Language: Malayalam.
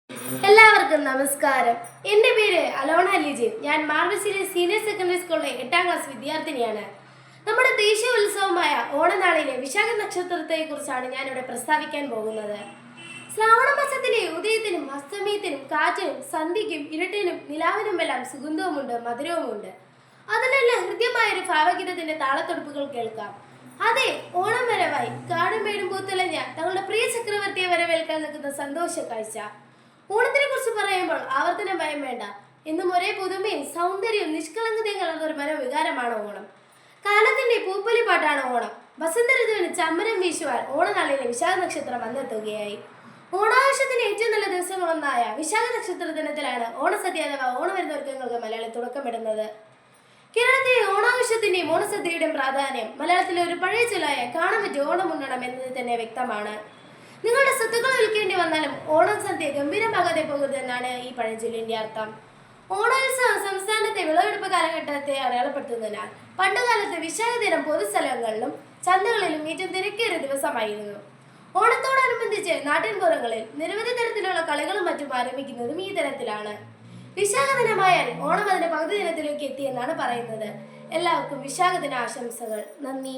എല്ലാവർക്കും നമസ്കാരം. എൻ്റെ പേര് അലോണ ലിജിൻ. ഞാൻ മാർബസിലെ സീനിയർ സെക്കൻഡറി സ്കൂളിലെ 8ാം ക്ലാസ് വിദ്യാർത്ഥിനിയാണ്. നമ്മുടെ ദേശീയ ഉത്സവമായ ഓണനാളിലെ വിശാഖ നക്ഷത്രത്തെക്കുറിച്ചാണ് ഞാനിവിടെ പ്രസ്താവിക്കാൻ പോകുന്നത്. ശ്രാവണ മാസത്തിലെ ഉദയത്തിനും അസ്തമയത്തിനും കാറ്റിനും സന്ധ്യയ്ക്കും ഇരുട്ടിനും നിലാവിനുമെല്ലാം സുഗന്ധവുമുണ്ട്, മധുരവുമുണ്ട്. അതിനെല്ലാം ഹൃദ്യമായൊരു ഭാവഗീതത്തിന്റെ താളത്തൊടുപ്പുകൾ കേൾക്കാം. അതെ, ഓണം വരവായി. കാടും മേടും പൂത്തുലഞ്ഞ തങ്ങളുടെ പ്രിയ ചക്രവർത്തിയെ വരവേൽക്കാൻ നിൽക്കുന്ന സന്തോഷ കാഴ്ച. ഓണത്തിനെ കുറിച്ച് പറയുമ്പോൾ ആവർത്തനം ഭയം വേണ്ട. എന്നും ഒരേ പുതുമയും സൗന്ദര്യവും നിഷ്കളങ്കതയും കലർന്നൊരു മനോവികാരമാണ് ഓണം. കാലത്തിന്റെ പൂപ്പൊലിപ്പാട്ടാണ് ഓണം. വസന്ത ഋതുവിന് ചമ്മരം വീശുവാൻ ഓണനാളിലെ വിശാഖ നക്ഷത്രം വന്നെത്തുകയായി. ഓണാഘോഷത്തിന്റെ ഏറ്റവും നല്ല ദിവസങ്ങളൊന്നായ വിശാഖ നക്ഷത്ര ദിനത്തിലാണ് ഓണസദ്യ അഥവാ ഓണമരുന്നൊരുക്കങ്ങൾക്ക് മലയാളി തുടക്കമിടുന്നത്. കേരളത്തിലെ ഓണാഘോഷത്തിന്റെയും ഓണസദ്യയുടെയും പ്രാധാന്യം മലയാളത്തിലെ ഒരു പഴയ ചൊല്ലായ കാണാൻ പറ്റിയ ഓണം ഉണ്ണണം എന്നത് തന്നെ വ്യക്തമാണ്. നിങ്ങളുടെ സ്വത്തുക്കൾ വിൽക്കേണ്ടി വന്നാലും ഓണം സദ്യ ഗംഭീരമാകാതെ പോകരുതെന്നാണ് ഈ പഴഞ്ചൊല്ലിന്റെ അർത്ഥം. ഓണോത്സവം സംസ്ഥാനത്തെ വിളവെടുപ്പ് കാലഘട്ടത്തെ അടയാളപ്പെടുത്തുന്നതിനാൽ പണ്ടുകാലത്ത് വിശാഖ ദിനം പൊതുസ്ഥലങ്ങളിലും ചന്തകളിലും ഏറ്റവും തിരക്കേറിയ ദിവസമായിരുന്നു. ഓണത്തോടനുബന്ധിച്ച് നാട്ടിൻപുറങ്ങളിൽ നിരവധി തരത്തിലുള്ള കളികളും മറ്റും ആരംഭിക്കുന്നതും ഈ ദിനത്തിലാണ്. വിശാഖ ദിനമായാൽ ഓണം അതിന്റെ പകുതി ദിനത്തിലേക്ക് എത്തിയെന്നാണ് പറയുന്നത്. എല്ലാവർക്കും വിശാഖ ദിന ആശംസകൾ. നന്ദി.